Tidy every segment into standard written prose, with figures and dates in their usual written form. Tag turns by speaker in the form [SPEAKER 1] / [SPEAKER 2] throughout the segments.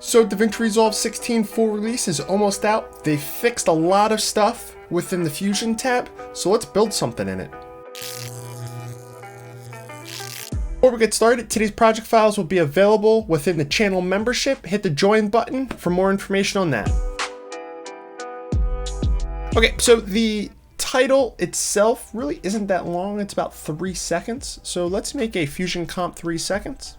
[SPEAKER 1] So DaVinci Resolve 16 full release is almost out. They fixed a lot of stuff within the Fusion tab, so let's build something in it. Before we get started, today's project files will be available within the channel membership. Hit the join button for more information on that. Okay, so the title itself really isn't that long. It's about 3 seconds. So let's make a Fusion comp 3 seconds.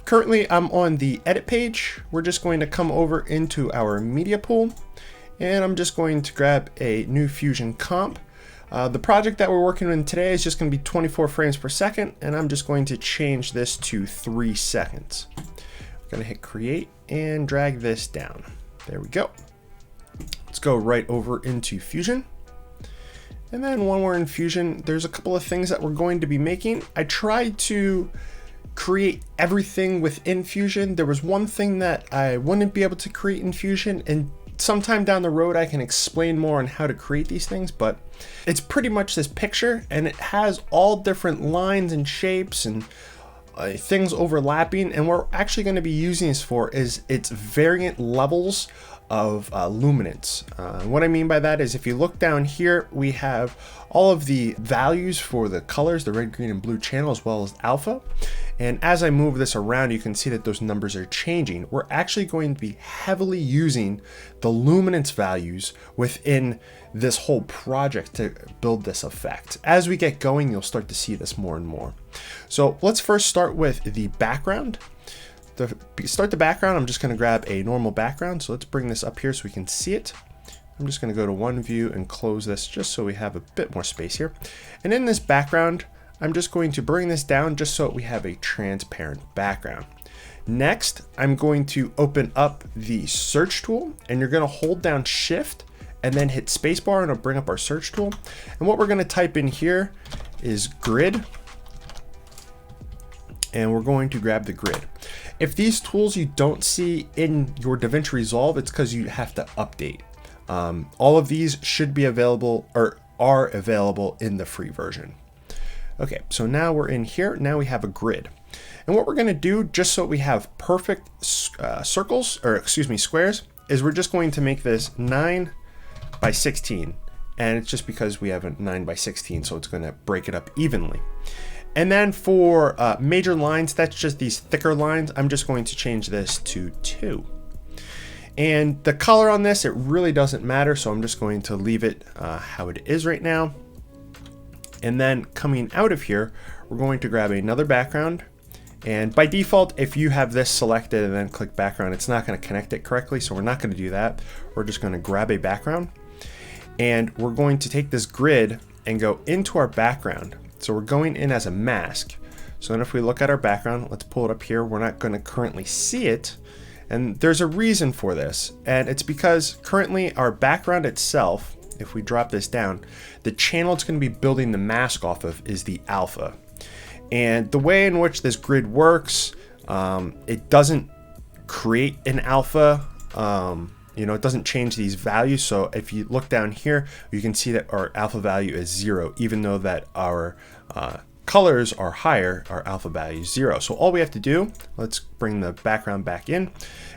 [SPEAKER 1] Currently, I'm on the edit page. We're just going to come over into our media pool, and I'm just going to grab a new Fusion comp. The project that we're working on today is just going to be 24 frames per second, and I'm just going to change this to 3 seconds. I'm going to hit create and drag this down. There we go. Let's go right over into Fusion. And then when we're in Fusion, there's a couple of things that we're going to be making. I tried to create everything within Fusion. There was one thing that I wouldn't be able to create in Fusion, and sometime down the road I can explain more on how to create these things, but it's pretty much this picture, and it has all different lines and shapes and things overlapping, and what we're actually going to be using this for is its variant levels of luminance. What I mean by that is if you look down here, we have all of the values for the colors, the red, green, and blue channel, as well as alpha. And as I move this around, you can see that those numbers are changing. We're actually going to be heavily using the luminance values within this whole project to build this effect. As we get going, you'll start to see this more and more. So let's first start with the background. To start the background, I'm just going to grab a normal background. So let's bring this up here so we can see it. I'm just going to go to one view and close this just so we have a bit more space here. And in this background, I'm just going to bring this down just so we have a transparent background. Next, I'm going to open up the search tool, and you're going to hold down shift and then hit spacebar, and it'll bring up our search tool. And what we're going to type in here is grid, and we're going to grab the grid. If these tools you don't see in your DaVinci Resolve, it's because you have to update. All of these should be available or are available in the free version. Okay, so now we're in here. Now we have a grid. And what we're going to do, just so we have perfect squares, is we're just going to make this 9 by 16. And it's just because we have a 9 by 16, so it's going to break it up evenly. And then for major lines, that's just these thicker lines. I'm just going to change this to 2. And the color on this, it really doesn't matter, so I'm just going to leave it how it is right now. And then coming out of here, we're going to grab another background. And by default, if you have this selected and then click background, it's not going to connect it correctly, so we're not going to do that. We're just going to grab a background, and we're going to take this grid and go into our background. So we're going in as a mask. So then if we look at our background, let's pull it up here. We're not going to currently see it. And there's a reason for this. And it's because currently our background itself, if we drop this down, the channel it's going to be building the mask off of is the alpha. And the way in which this grid works, it doesn't create an alpha. It doesn't change these values. So if you look down here, you can see that our alpha value is 0, even though that our colors are higher, our alpha value is 0. So all we have to do, let's bring the background back in,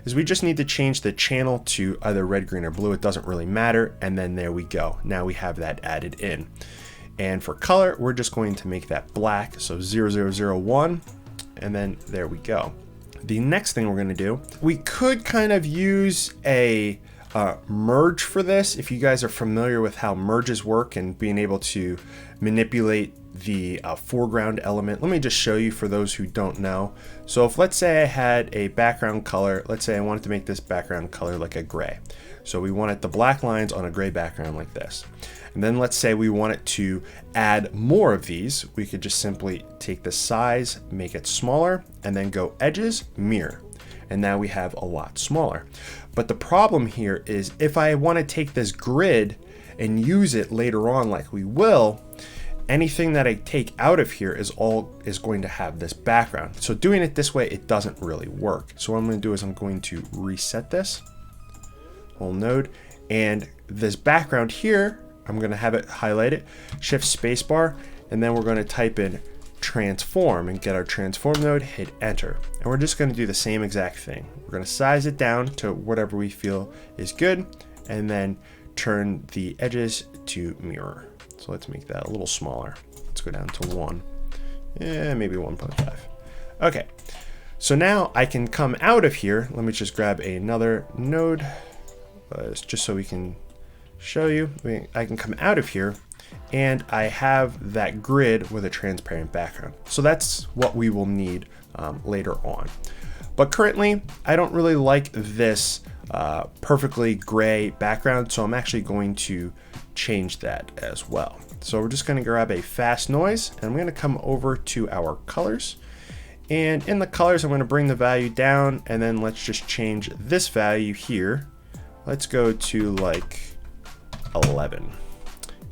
[SPEAKER 1] is we just need to change the channel to either red, green, or blue. It doesn't really matter. And then there we go. Now we have that added in. And for color, we're just going to make that black. So 0001, and then there we go. The next thing we're going to do, we could kind of use a merge for this. If you guys are familiar with how merges work and being able to manipulate the foreground element, let me just show you for those who don't know. So if let's say I had a background color, let's say I wanted to make this background color like a gray. So we wanted the black lines on a gray background like this. And then let's say we wanted to add more of these. We could just simply take the size, make it smaller, and then go edges, mirror. And now we have a lot smaller. But the problem here is if I want to take this grid and use it later on like we will, anything that I take out of here is going to have this background. So doing it this way, it doesn't really work. So what I'm going to do is I'm going to reset this whole node, and this background here, I'm going to have it highlighted, shift spacebar, and then we're going to type in transform and get our transform node, hit enter. And we're just going to do the same exact thing. We're going to size it down to whatever we feel is good, and then turn the edges to mirror. So let's make that a little smaller. Let's go down to 1. Yeah, maybe 1.5. Okay. So now I can come out of here. Let me just grab another node just so we can show you. I can come out of here and I have that grid with a transparent background. So that's what we will need later on. But currently, I don't really like this perfectly gray background, so I'm actually going to change that as well. So we're just going to grab a fast noise, and I'm going to come over to our colors. And in the colors, I'm going to bring the value down, and then let's just change this value here. Let's go to like 11.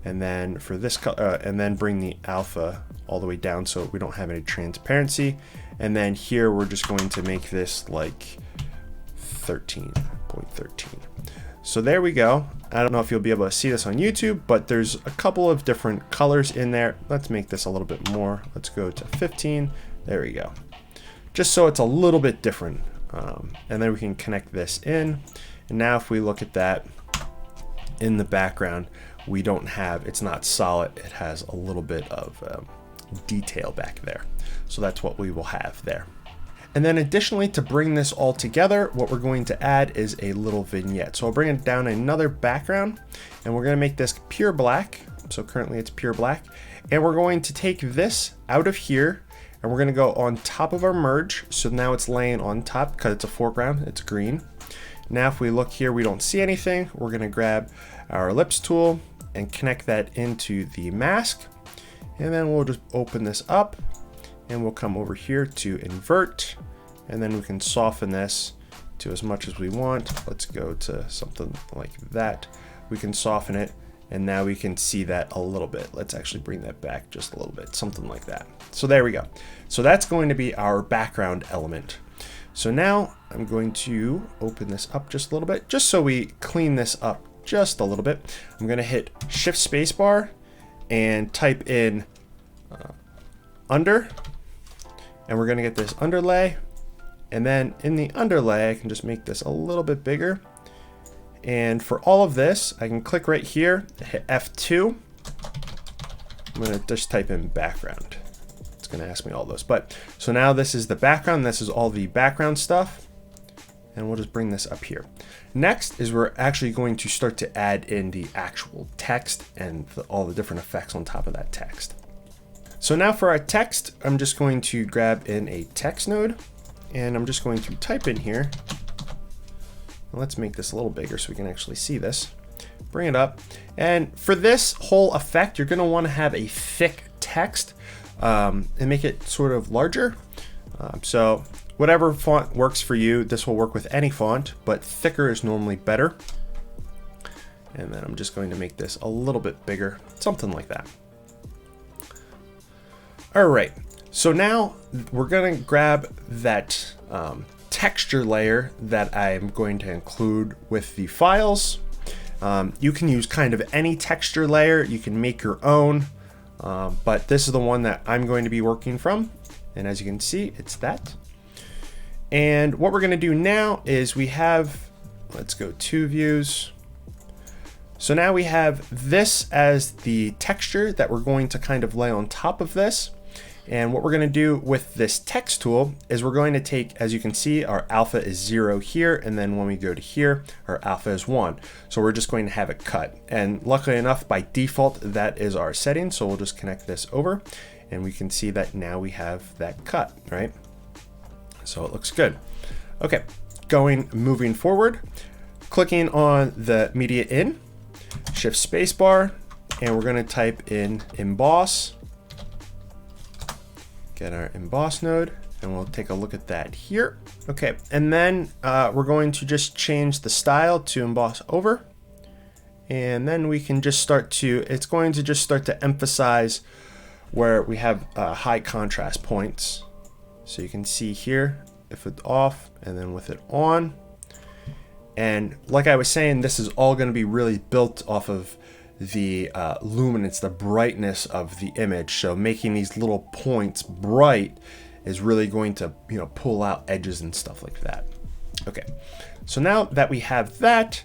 [SPEAKER 1] And then for this color, and then bring the alpha all the way down so we don't have any transparency. And then here we're just going to make this like 13.13. So there we go. I don't know if you'll be able to see this on YouTube, but there's a couple of different colors in there. Let's make this a little bit more. Let's go to 15. There we go. Just so it's a little bit different. And then we can connect this in. And now if we look at that in the background, we don't have, it's not solid. It has a little bit of detail back there. So that's what we will have there. And then additionally, to bring this all together, what we're going to add is a little vignette. So I'll bring it down another background, and we're going to make this pure black. So currently it's pure black. And we're going to take this out of here, and we're going to go on top of our merge. So now it's laying on top because it's a foreground, it's green. Now if we look here, we don't see anything. We're going to grab our ellipse tool and connect that into the mask. And then we'll just open this up, and we'll come over here to invert, and then we can soften this to as much as we want. Let's go to something like that. We can soften it, and now we can see that a little bit. Let's actually bring that back just a little bit, something like that. So there we go. So that's going to be our background element. So now I'm going to open this up just a little bit, just so we clean this up just a little bit. I'm going to hit Shift Spacebar and type in under, and we're going to get this underlay. And then in the underlay, I can just make this a little bit bigger. And for all of this, I can click right here, hit F2. I'm going to just type in background. It's going to ask me all those. But so now this is the background. This is all the background stuff. And we'll just bring this up here. Next is we're actually going to start to add in the actual text and all the different effects on top of that text. So now for our text, I'm just going to grab in a text node, and I'm just going to type in here. Let's make this a little bigger so we can actually see this. Bring it up. And for this whole effect, you're going to want to have a thick text and make it sort of larger. So whatever font works for you, this will work with any font, but thicker is normally better. And then I'm just going to make this a little bit bigger, something like that. All right, so now we're going to grab that texture layer that I'm going to include with the files. You can use kind of any texture layer. You can make your own, but this is the one that I'm going to be working from. And as you can see, it's that. And what we're going to do now is we have, let's go to views. So now we have this as the texture that we're going to kind of lay on top of this. And what we're going to do with this text tool is we're going to take, as you can see, our alpha is 0 here. And then when we go to here, our alpha is 1. So we're just going to have it cut. And luckily enough, by default, that is our setting. So we'll just connect this over, and we can see that now we have that cut, right? So it looks good. Okay, moving forward, clicking on the media in, Shift Spacebar, and we're going to type in emboss. Get our emboss node, and we'll take a look at that here. Okay, and then we're going to just change the style to emboss over, and then we can just start to, it's going to just start to emphasize where we have high contrast points. So you can see here, if it's off, and then with it on. And like I was saying, this is all going to be really built off of the luminance, the brightness of the image. So making these little points bright is really going to, pull out edges and stuff like that. Okay, so now that we have that,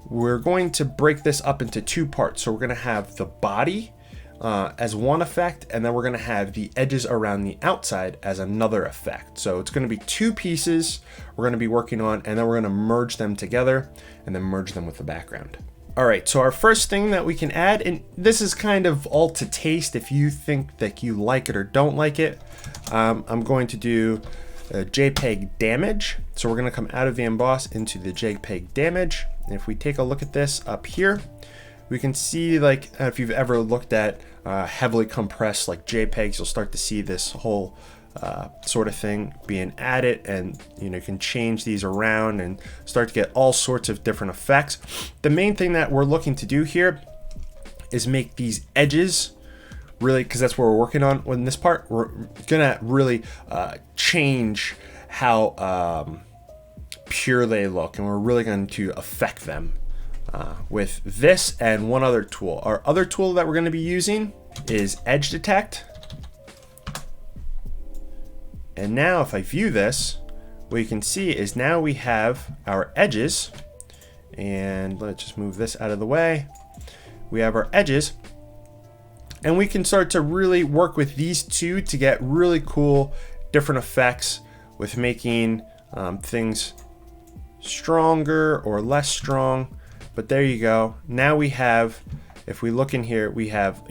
[SPEAKER 1] we're going to break this up into two parts. So we're going to have the body as one effect, and then we're going to have the edges around the outside as another effect. So it's going to be two pieces we're going to be working on, and then we're going to merge them together and then merge them with the background. All right, so our first thing that we can add, and this is kind of all to taste if you think that you like it or don't like it. I'm going to do a JPEG damage. So we're going to come out of the emboss into the JPEG damage. And if we take a look at this up here, we can see, like, if you've ever looked at heavily compressed like JPEGs, you'll start to see this whole sort of thing being added, and you can change these around and start to get all sorts of different effects. The main thing that we're looking to do here is make these edges really, because that's what we're working on in this part. We're gonna really change how pure they look, and we're really going to affect them with this and one other tool. Our other tool that we're going to be using is Edge Detect. And now if I view this, what you can see is now we have our edges, and let's just move this out of the way. We have our edges, and we can start to really work with these two to get really cool different effects with making things stronger or less strong. But there you go. Now we have, if we look in here, we have,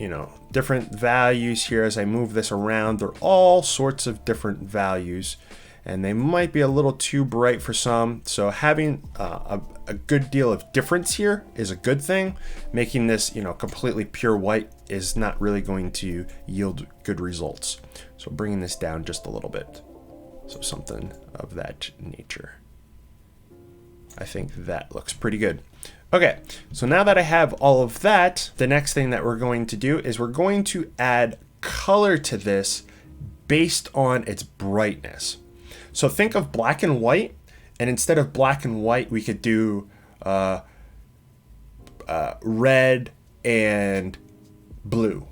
[SPEAKER 1] different values here. As I move this around, they're all sorts of different values, and they might be a little too bright for some. So having a good deal of difference here is a good thing. Making this, completely pure white is not really going to yield good results. So bringing this down just a little bit. So something of that nature. I think that looks pretty good. Okay, so now that I have all of that, the next thing that we're going to do is we're going to add color to this based on its brightness. So think of black and white, and instead of black and white, we could do red and blue.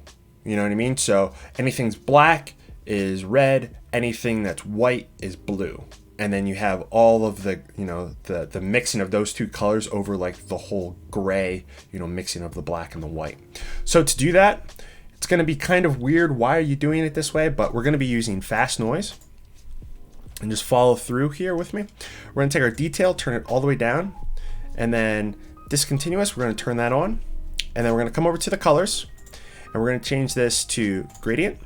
[SPEAKER 1] You know what I mean? So anything's black is red, anything that's white is blue. And then you have all of the, the mixing of those two colors over like the whole gray, mixing of the black and the white. So to do that, it's going to be kind of weird. Why are you doing it this way? But we're going to be using fast noise. And just follow through here with me. We're going to take our detail, turn it all the way down, and then discontinuous, we're going to turn that on. And then we're going to come over to the colors, and we're going to change this to gradient.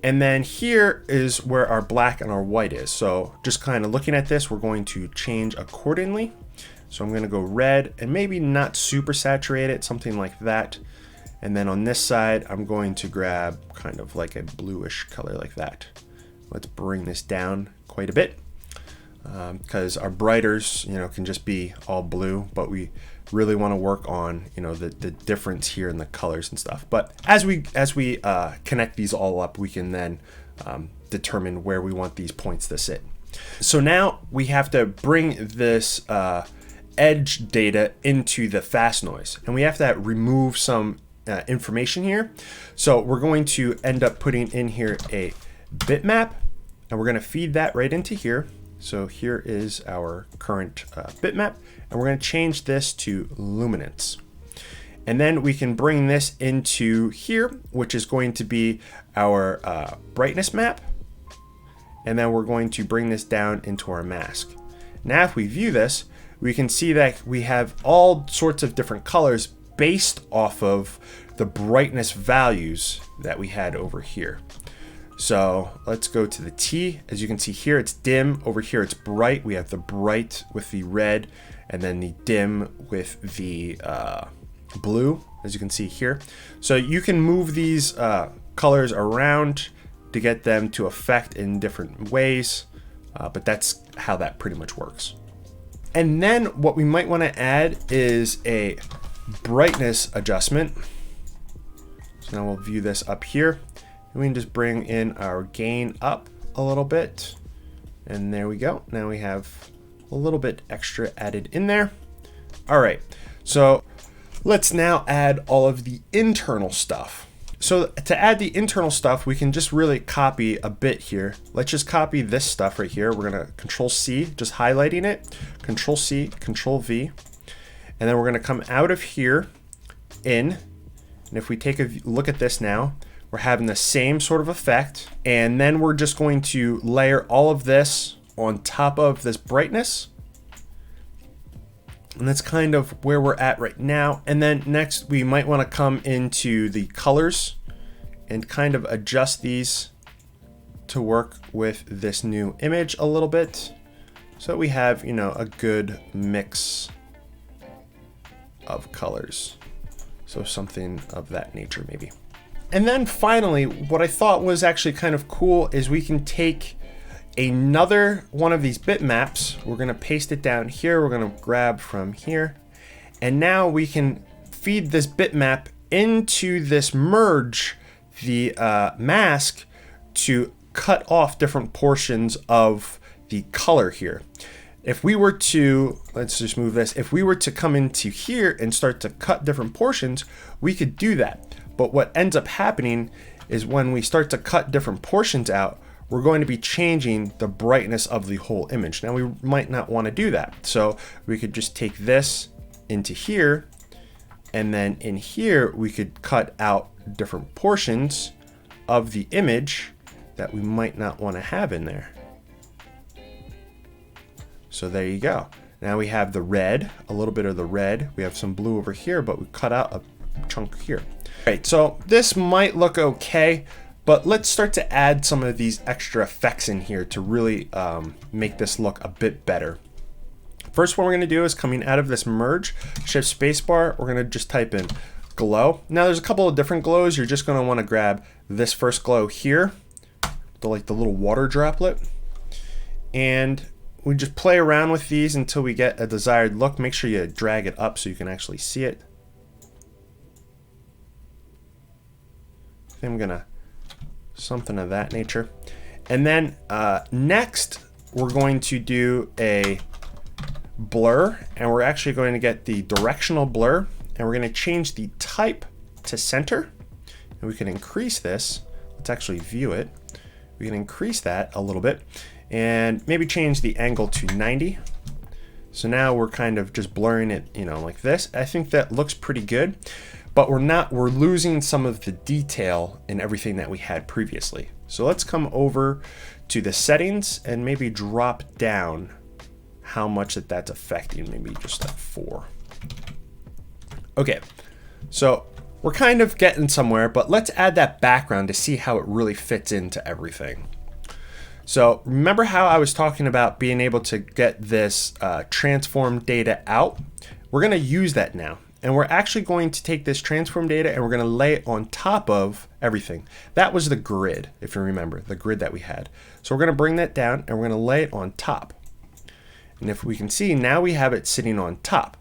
[SPEAKER 1] And then here is where our black and our white is. So just kind of looking at this, we're going to change accordingly. So I'm going to go red and maybe not super saturated, something like that. And then on this side, I'm going to grab kind of like a bluish color like that. Let's bring this down quite a bit because our brighters, can just be all blue, but we really want to work on, the difference here in the colors and stuff. But as we connect these all up, we can then determine where we want these points to sit. So now we have to bring this edge data into the fast noise, and we have to remove some information here. So we're going to end up putting in here a bitmap, and we're going to feed that right into here. So here is our current bitmap, and we're going to change this to luminance. And then we can bring this into here, which is going to be our brightness map. And then we're going to bring this down into our mask. Now, if we view this, we can see that we have all sorts of different colors based off of the brightness values that we had over here. So let's go to the T. As you can see here, it's dim. Over here, it's bright. We have the bright with the red, and then the dim with the blue, as you can see here. So you can move these colors around to get them to affect in different ways, but that's how that pretty much works. And then what we might want to add is a brightness adjustment. So now we'll view this up here. And we can just bring in our gain up a little bit. And there we go. Now we have a little bit extra added in there. All right. So Let's now add all of the internal stuff. So to add the internal stuff, we can just really copy a bit here. Let's just copy this stuff right here. We're gonna Control C, just highlighting it, Control C, Control V, and then we're gonna come out of here, in, and if we take a look at this now, we're having the same sort of effect, and then we're just going to layer all of this on top of this brightness. And that's kind of where we're at right now. And then next we might want to come into the colors and kind of adjust these to work with this new image a little bit, so we have, you know, a good mix of colors. So something of that nature maybe. And then finally, what I thought was actually kind of cool is we can take another one of these bitmaps. We're going to paste it down here. We're going to grab from here. And now we can feed this bitmap into this merge, the mask, to cut off different portions of the color here. If we were to, let's just move this. If we were to come into here and start to cut different portions, we could do that. But what ends up happening is when we start to cut different portions out, we're going to be changing the brightness of the whole image. Now we might not want to do that. So we could just take this into here, and then in here, we could cut out different portions of the image that we might not want to have in there. So there you go. Now we have the red, a little bit of the red. We have some blue over here, but we cut out a chunk here. All right, so this might look okay, but let's start to add some of these extra effects in here to really make this look a bit better. First, what we're gonna do is coming out of this merge, shift spacebar, we're gonna just type in glow. Now there's a couple of different glows. You're just gonna wanna grab this first glow here, the little water droplet, and we just play around with these until we get a desired look. Make sure you drag it up so you can actually see it. I think I'm gonna, something of that nature. And then next, we're going to do a blur, and we're actually going to get the directional blur, and we're gonna change the type to center, and we can increase this. Let's actually view it. We can increase that a little bit, and maybe change the angle to 90. So now we're kind of just blurring it, you know, like this. I think that looks pretty good, but we're losing some of the detail in everything that we had previously. So let's come over to the settings and maybe drop down how much that's affecting, maybe just at 4. Okay, so we're kind of getting somewhere, but let's add that background to see how it really fits into everything. So remember how I was talking about being able to get this transform data out? We're gonna use that now. And we're actually going to take this transform data and we're gonna lay it on top of everything. That was the grid, if you remember, the grid that we had. So we're gonna bring that down and we're gonna lay it on top. And if we can see, now we have it sitting on top.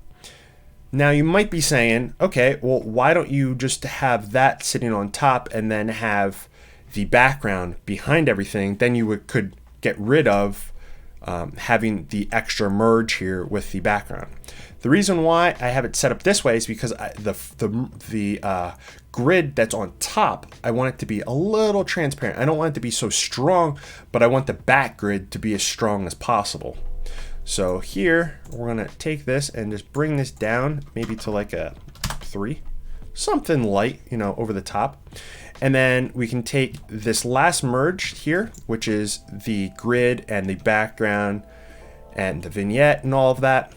[SPEAKER 1] Now you might be saying, okay, well, why don't you just have that sitting on top and then have the background behind everything? Then you could get rid of having the extra merge here with the background. The reason why I have it set up this way is because the grid that's on top, I want it to be a little transparent. I don't want it to be so strong, but I want the back grid to be as strong as possible. So here, we're gonna take this and just bring this down, maybe to like a 3, something light, you know, over the top. And then we can take this last merge here, which is the grid and the background and the vignette and all of that.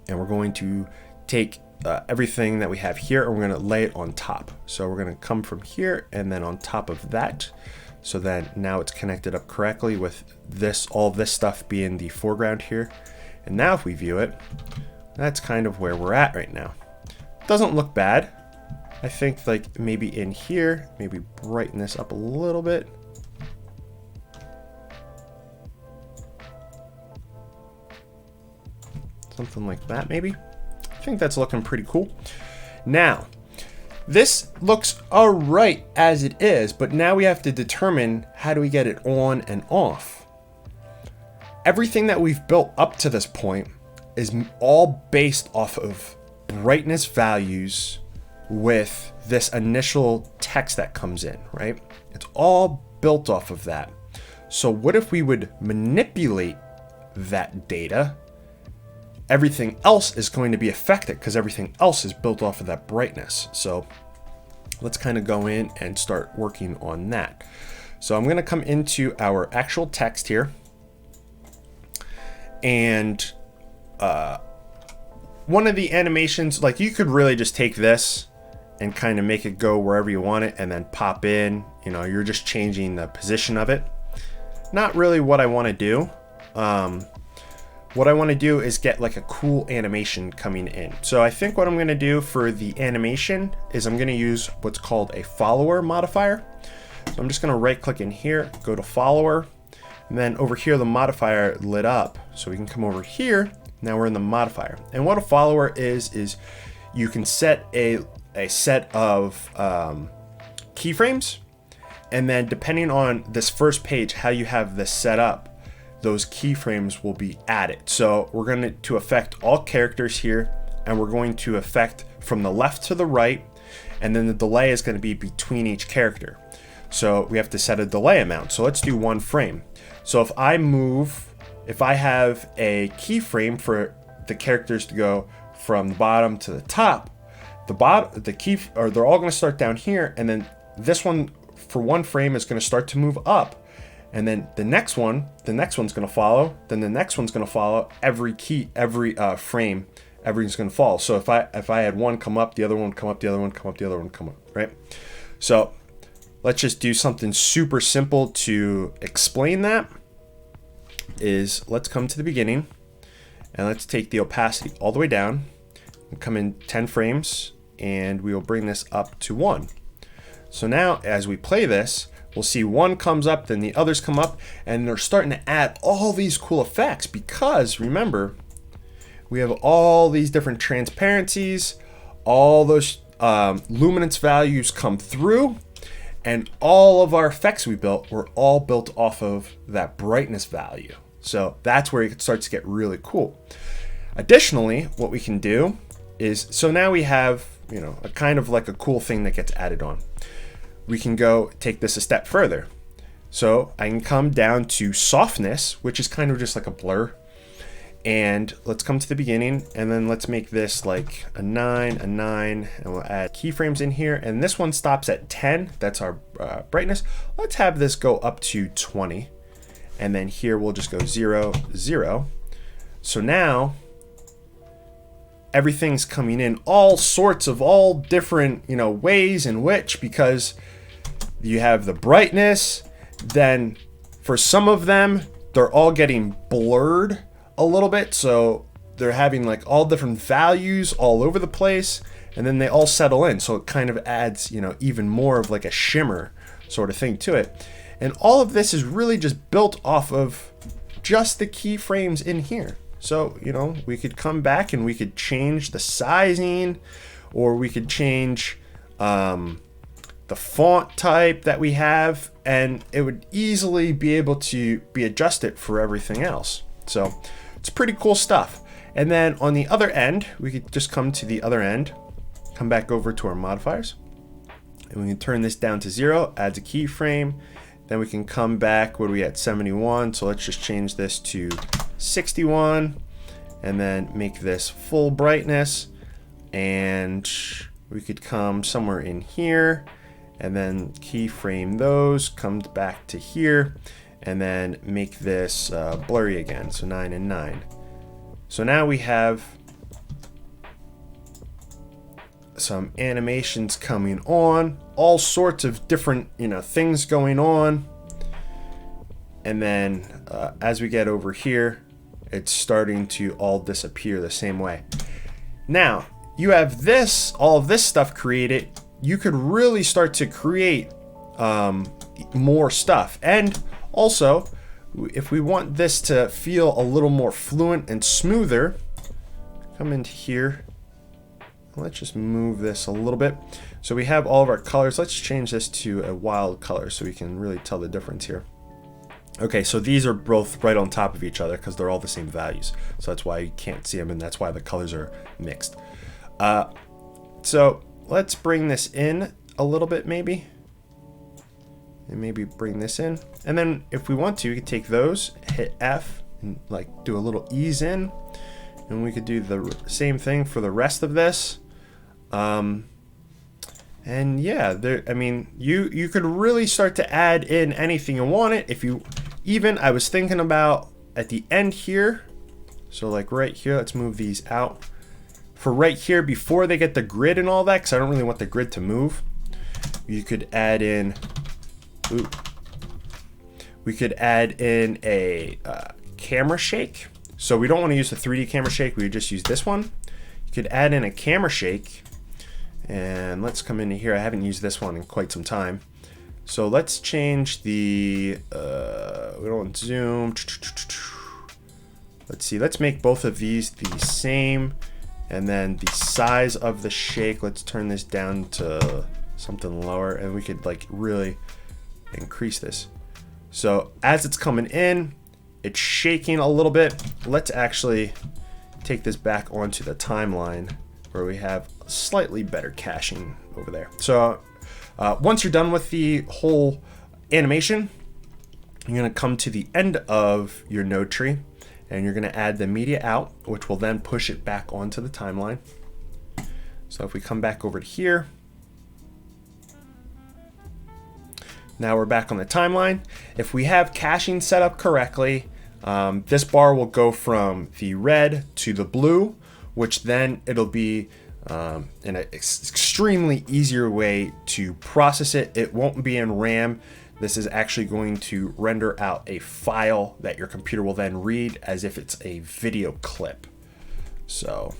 [SPEAKER 1] And we're going to take everything that we have here and we're gonna lay it on top. So we're gonna come from here and then on top of that. So then now it's connected up correctly with this, all this stuff being the foreground here. And now if we view it, that's kind of where we're at right now. Doesn't look bad. I think like maybe in here, maybe brighten this up a little bit. Something like that maybe. I think that's looking pretty cool. Now, this looks all right as it is, but now we have to determine how do we get it on and off. Everything that we've built up to this point is all based off of brightness values with this initial text that comes in, right? It's all built off of that. So what if we would manipulate that data? Everything else is going to be affected because everything else is built off of that brightness. So let's kind of go in and start working on that. So I'm going to come into our actual text here, and one of the animations, like, you could really just take this and kind of make it go wherever you want it and then pop in, you know, you're just changing the position of it. Not really what I want to do. What I want to do is get like a cool animation coming in. So I think what I'm going to do for the animation is I'm going to use what's called a follower modifier. So I'm just going to right click in here, go to follower, and then over here the modifier lit up. So we can come over here. Now we're in the modifier. And what a follower is you can set a set of keyframes, and then depending on this first page, how you have this set up, those keyframes will be added. So we're going to affect all characters here, and we're going to affect from the left to the right, and then the delay is going to be between each character. So we have to set a delay amount. So let's do 1 frame. So if I have a keyframe for the characters to go from the bottom to the top, they're all going to start down here, and then this one for 1 frame is going to start to move up. And then the next one's going to follow. Then the next one's going to follow. Every frame, everything's going to follow. So if I had one come up, the other one come up, the other one come up, the other one come up, right? So let's just do something super simple to explain that. Let's come to the beginning, and let's take the opacity all the way down and come in 10 frames, and we will bring this up to 1. So now as we play this, we'll see one comes up, then the others come up, and they're starting to add all these cool effects because, remember, we have all these different transparencies, all those luminance values come through, and all of our effects we built were all built off of that brightness value. So that's where it starts to get really cool. Additionally, what we can do is, so now we have, you know, a kind of like a cool thing that gets added on. We can go take this a step further. So I can come down to softness, which is kind of just like a blur. And let's come to the beginning, and then let's make this like a 9, and we'll add keyframes in here. And this one stops at 10. That's our brightness. Let's have this go up to 20. And then here we'll just go 0, 0. So now everything's coming in all different, you know, ways in which, because you have the brightness, then for some of them, they're all getting blurred a little bit. So they're having like all different values all over the place, and then they all settle in. So it kind of adds, you know, even more of like a shimmer sort of thing to it. And all of this is really just built off of just the keyframes in here. So, you know, we could come back and we could change the sizing, or we could change the font type that we have, and it would easily be able to be adjusted for everything else. So it's pretty cool stuff. And then on the other end, we could just come to the other end, come back over to our modifiers, and we can turn this down to 0, adds a keyframe. Then we can come back, what are we at, 71? So let's just change this to 61, and then make this full brightness. And we could come somewhere in here, and then keyframe those, comes back to here, and then make this blurry again, so 9 and 9. So now we have some animations coming on, all sorts of different, you know, things going on. And then as we get over here, it's starting to all disappear the same way. Now you have this, all of this stuff created. You could really start to create more stuff. And also, if we want this to feel a little more fluent and smoother, come into here. Let's just move this a little bit. So we have all of our colors. Let's change this to a wild color so we can really tell the difference here. Okay, so these are both right on top of each other because they're all the same values. So that's why you can't see them, and that's why the colors are mixed. So let's bring this in a little bit maybe. And maybe bring this in. And then if we want to, we could take those, hit F, and like do a little ease in. And we could do the same thing for the rest of this. And yeah, I mean, you could really start to add in anything you want it. If you even, I was thinking about at the end here. So like right here, let's move these out. For right here, before they get the grid and all that, because I don't really want the grid to move, you could add in, we could add in a camera shake. So we don't want to use the 3D camera shake, we would just use this one. You could add in a camera shake, and let's come into here. I haven't used this one in quite some time. So let's change the, we don't want zoom. Let's see, let's make both of these the same. And then the size of the shake, let's turn this down to something lower, and we could like really increase this. So as it's coming in, it's shaking a little bit. Let's actually take this back onto the timeline where we have slightly better caching over there. So once you're done with the whole animation, you're gonna come to the end of your node tree, and you're gonna add the media out, which will then push it back onto the timeline. So if we come back over to here, now we're back on the timeline. If we have caching set up correctly, this bar will go from the red to the blue, which then it'll be an extremely easier way to process it. It won't be in RAM. This is actually going to render out a file that your computer will then read as if it's a video clip. So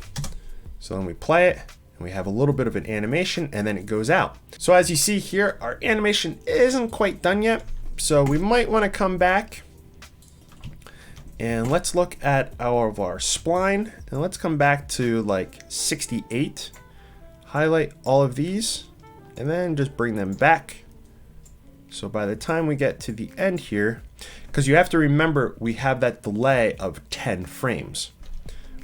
[SPEAKER 1] then we play it, and we have a little bit of an animation, and then it goes out. So as you see here, our animation isn't quite done yet. So we might want to come back and let's look at our spline, and let's come back to like 68, highlight all of these, and then just bring them back. So by the time we get to the end here, because you have to remember we have that delay of 10 frames,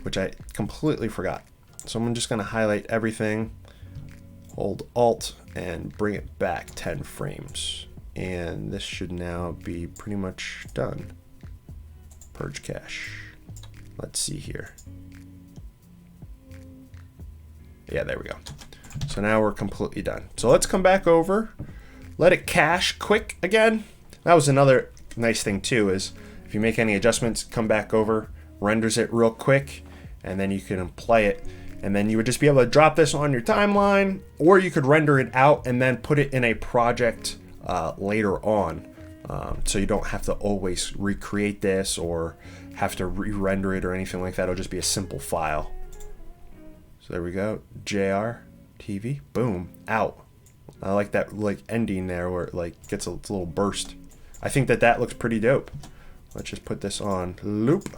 [SPEAKER 1] which I completely forgot. So I'm just going to highlight everything, hold Alt, and bring it back 10 frames. And this should now be pretty much done. Purge cache. Let's see here. Yeah, there we go. So now we're completely done. So let's come back over. Let it cache quick again. That was another nice thing too, is if you make any adjustments, come back over, renders it real quick, and then you can play it. And then you would just be able to drop this on your timeline, or you could render it out and then put it in a project later on. So you don't have to always recreate this or have to re-render it or anything like that. It'll just be a simple file. So there we go, JR TV, boom, out. I like that like ending there where it like gets a little burst. I think that looks pretty dope. Let's just put this on loop.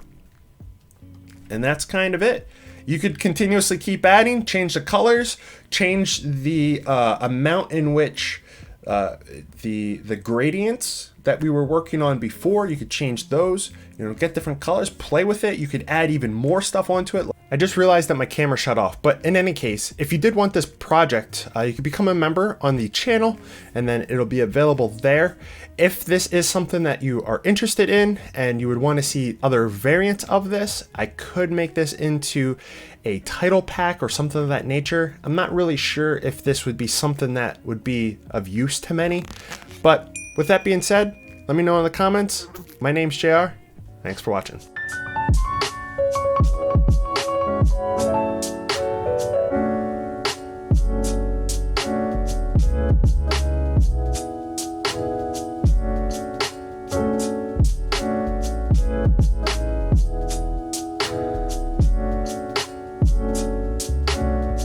[SPEAKER 1] And that's kind of it. You could continuously keep adding, change the colors, change the amount in which the gradients that we were working on before, you could change those, get different colors, play with it. You could add even more stuff onto it. I just realized that my camera shut off, but in any case, if you did want this project, you could become a member on the channel, and then it'll be available there. If this is something that you are interested in and you would want to see other variants of this, I could make this into a title pack or something of that nature. I'm not really sure if this would be something that would be of use to many, but with that being said, let me know in the comments. My name's JR. Thanks for watching.